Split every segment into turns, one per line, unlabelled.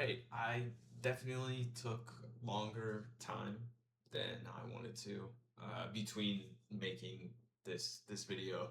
right. I definitely took longer time than I wanted to between making this video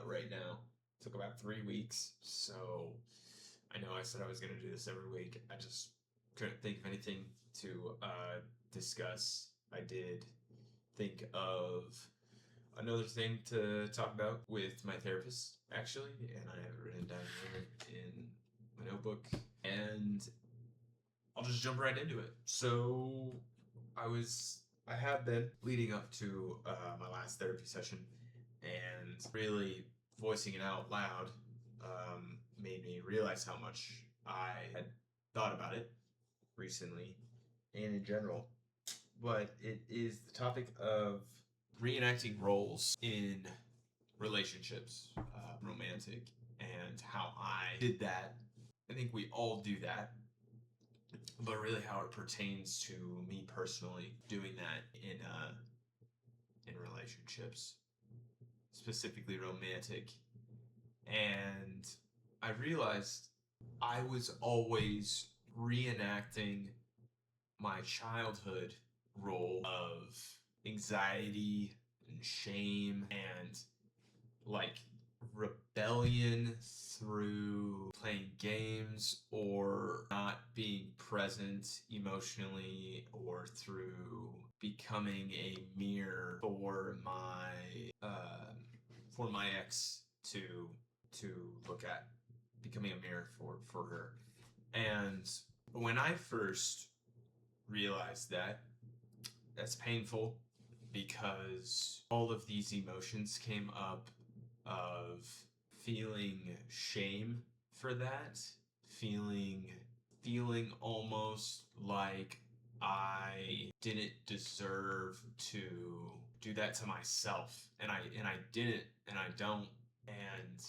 right now. It took about 3 weeks, so I know I said I was gonna do this every week. I just couldn't think of anything to discuss. I did think of another thing to talk about with my therapist, actually, and I have it written down here in my notebook, and I'll just jump right into it. So I have been leading up to my last therapy session, and really voicing it out loud made me realize how much I had thought about it recently and in general. But it is the topic of reenacting roles in relationships, romantic, and how I did that. I think we all do that, but really how it pertains to me personally doing that in relationships, specifically romantic. And I realized I was always reenacting my childhood role of anxiety and shame and like rebellion through playing games or not being present emotionally or through becoming a mirror for my ex to look at, becoming a mirror for her. And when I first realized that, that's painful because all of these emotions came up of feeling shame for that, feeling almost like I didn't deserve to do that to myself, and I didn't, and I don't. And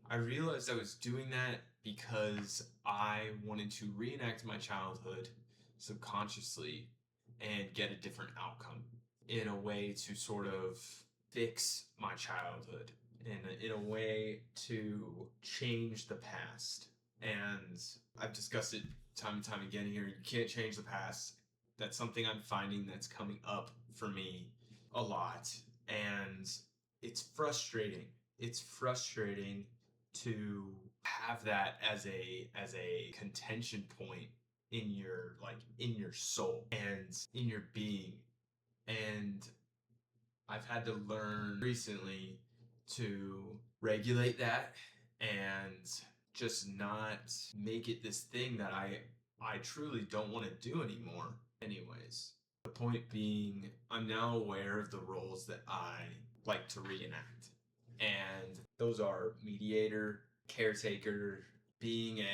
I realized I was doing that because I wanted to reenact my childhood subconsciously and get a different outcome in a way to sort of fix my childhood, in a way to change the past. And I've discussed it time and time again here. You can't change the past. That's something I'm finding that's coming up for me a lot. And it's frustrating. It's frustrating to have that as a contention point in your soul and in your being. And I've had to learn recently to regulate that and just not make it this thing that I truly don't want to do anymore anyways. The point being, I'm now aware of the roles that I like to reenact. And those are mediator, caretaker, being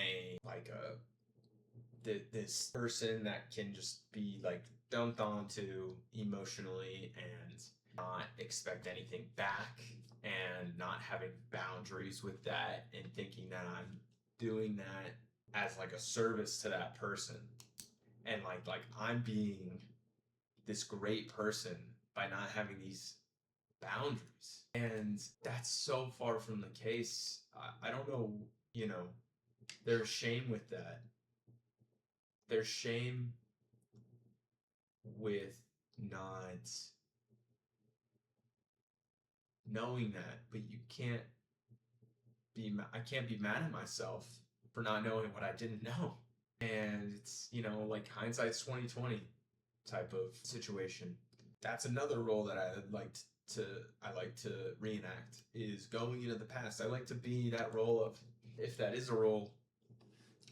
this person that can just be like dumped onto emotionally and not expect anything back, and not having boundaries with that, and thinking that I'm doing that as like a service to that person, and like I'm being this great person by not having these boundaries. And that's so far from the case. I don't know, there's shame with that. There's shame with not knowing that, but I can't be mad at myself for not knowing what I didn't know. And it's, like hindsight's 2020 type of situation. That's another role that I like to reenact, is going into the past. I like to be that role of, if that is a role,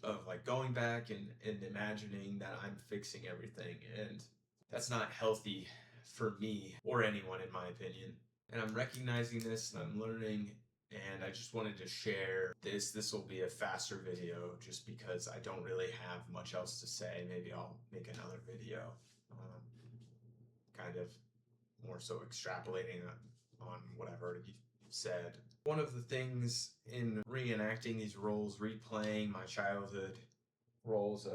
of like going back and imagining that I'm fixing everything. And that's not healthy for me or anyone, in my opinion. And I'm recognizing this and I'm learning, and I just wanted to share this. This will be a faster video just because I don't really have much else to say. Maybe I'll make another video, kind of more so extrapolating on what I've already said. One of the things in reenacting these roles, replaying my childhood roles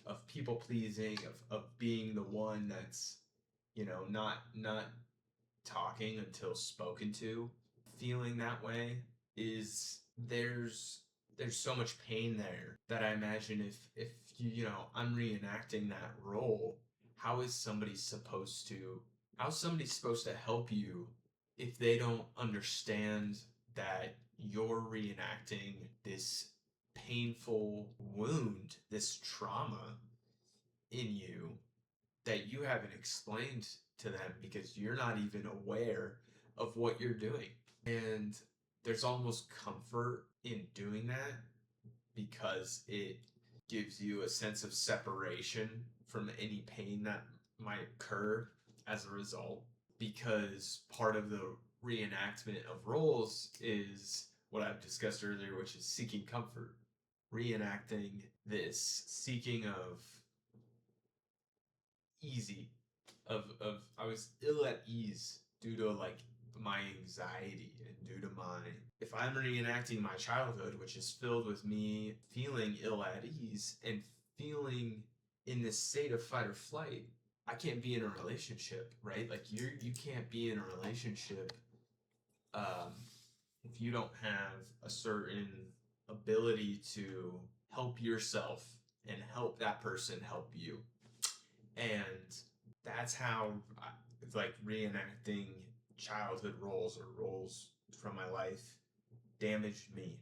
of people pleasing, of being the one that's, not talking until spoken to, feeling that way, is there's there's so much pain there that I imagine if I'm reenacting that role, how is somebody supposed to how's somebody supposed to help you if they don't understand that you're reenacting this painful wound, this trauma in you that you haven't explained to them because you're not even aware of what you're doing. And there's almost comfort in doing that because it gives you a sense of separation from any pain that might occur as a result. Because part of the reenactment of roles is what I've discussed earlier, which is seeking comfort. Reenacting this seeking of easy, of I was ill at ease due to like my anxiety and due to my if I'm reenacting my childhood, which is filled with me feeling ill at ease and feeling in this state of fight or flight, I can't be in a relationship, right? Like you can't be in a relationship um, if you don't have a certain ability to help yourself and help that person help you. And that's how it's like reenacting childhood roles or roles from my life damaged me.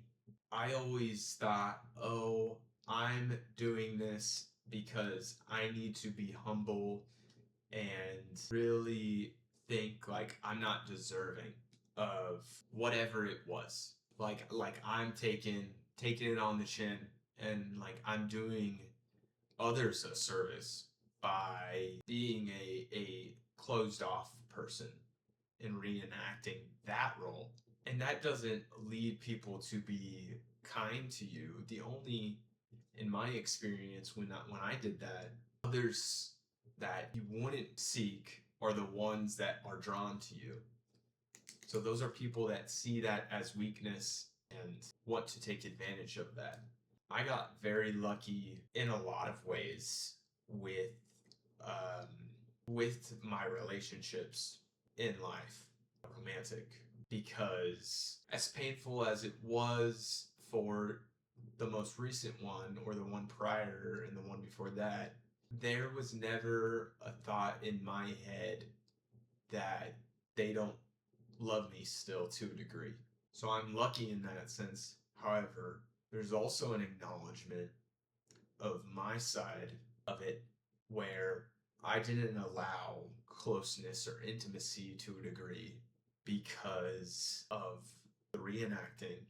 I always thought, oh, I'm doing this because I need to be humble and really think like I'm not deserving of whatever it was. Like I'm taking it on the chin and like I'm doing others a service by being a closed off person and reenacting that role. And that doesn't lead people to be kind to you. The only, in my experience, when I did that, others that you wouldn't seek are the ones that are drawn to you. So those are people that see that as weakness and want to take advantage of that. I got very lucky in a lot of ways um, with my relationships in life, romantic, because as painful as it was for the most recent one or the one prior and the one before that, there was never a thought in my head that they don't love me still to a degree. So I'm lucky in that sense. However, there's also an acknowledgement of my side of it where I didn't allow closeness or intimacy to a degree because of the reenacting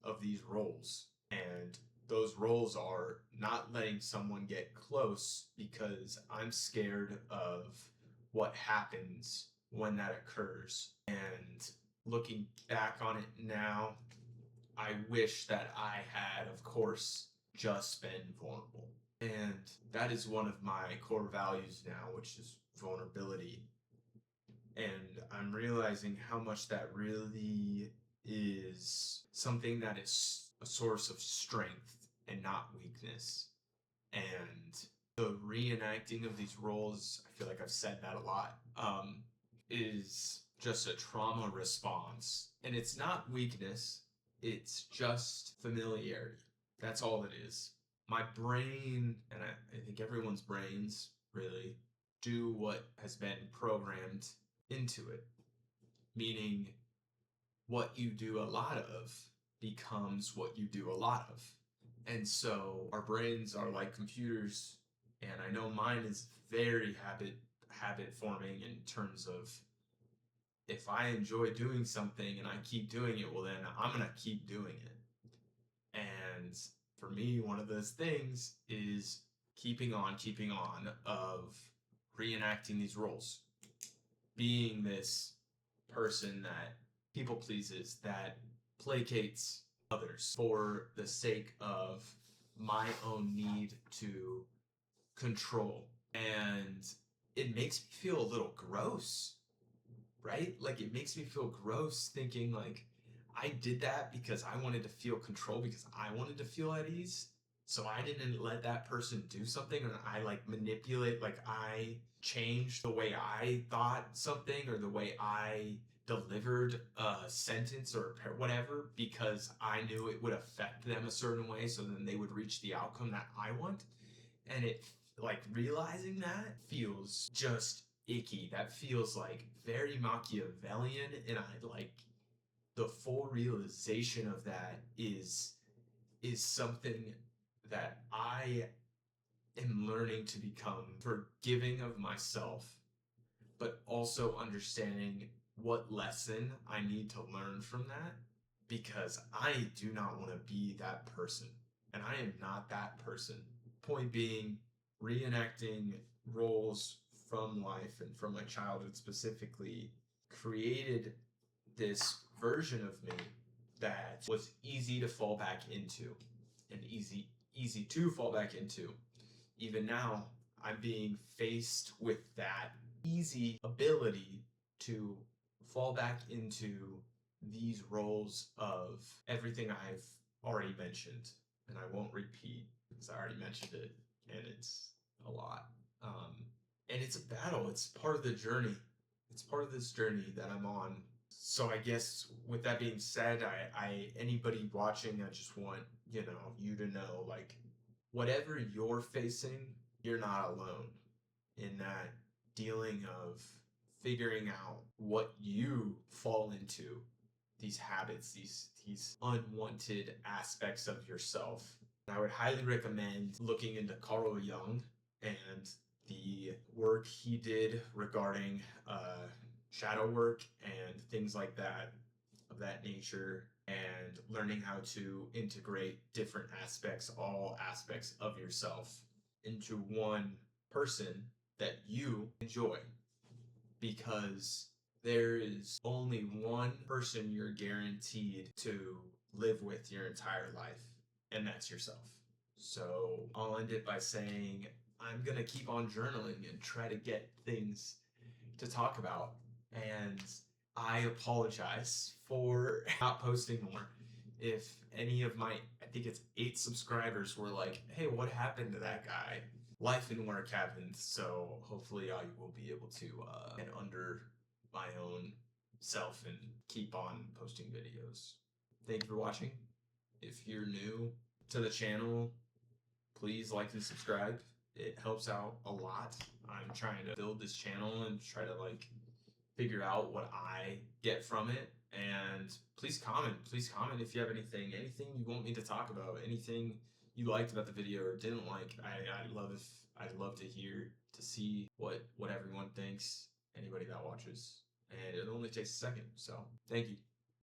of these roles. And those roles are not letting someone get close because I'm scared of what happens when that occurs. And looking back on it now, I wish that I had, of course, just been vulnerable. And that is one of my core values now, which is vulnerability. And I'm realizing how much that really is something that is a source of strength and not weakness. And the reenacting of these roles, I feel like I've said that a lot, is just a trauma response. And it's not weakness, it's just familiarity. That's all it is. My brain, and I think everyone's brains really, do what has been programmed into it. Meaning, what you do a lot of becomes what you do a lot of. And so our brains are like computers, and I know mine is very habit forming in terms of if I enjoy doing something and I keep doing it, well then I'm gonna keep doing it. And for me, one of those things is keeping on of reenacting these roles. Being this person that people pleases, that placates others for the sake of my own need to control. And it makes me feel a little gross, right? Like it makes me feel gross thinking like I did that because I wanted to feel control, because I wanted to feel at ease. So I didn't let that person do something, and I like manipulate, like I changed the way I thought something or the way I delivered a sentence or whatever because I knew it would affect them a certain way, so then they would reach the outcome that I want. And it, like, realizing that feels just icky. That feels like very Machiavellian, and I like the full realization of that is something that I am learning to become forgiving of myself, but also understanding what lesson I need to learn from that, because I do not want to be that person. And I am not that person. Point being, reenacting roles from life and from my childhood specifically created this version of me that was easy to fall back into and easy to fall back into. Even now, I'm being faced with that easy ability to fall back into these roles of everything I've already mentioned. And I won't repeat because I already mentioned it and it's a lot. And it's a battle, it's part of the journey. It's part of this journey that I'm on. So I guess with that being said, I anybody watching, I just want, you to know, like, whatever you're facing, you're not alone in that dealing of figuring out what you fall into, these habits, these unwanted aspects of yourself. I would highly recommend looking into Carl Jung and the work he did regarding shadow work and things like that, of that nature, and learning how to integrate different aspects, all aspects of yourself, into one person that you enjoy. Because there is only one person you're guaranteed to live with your entire life, and that's yourself. So I'll end it by saying I'm gonna keep on journaling and try to get things to talk about. And I apologize for not posting more. If any of my, I think it's 8 subscribers were like, hey, what happened to that guy? Life and work happened, so hopefully I will be able to get under my own self and keep on posting videos. Thank you for watching. If you're new to the channel, please like and subscribe. It helps out a lot. I'm trying to build this channel and try to figure out what I get from it. And please comment if you have anything you want me to talk about, anything you liked about the video or didn't like. I'd love to hear, to see what everyone thinks, anybody that watches. And it only takes a second, so thank you.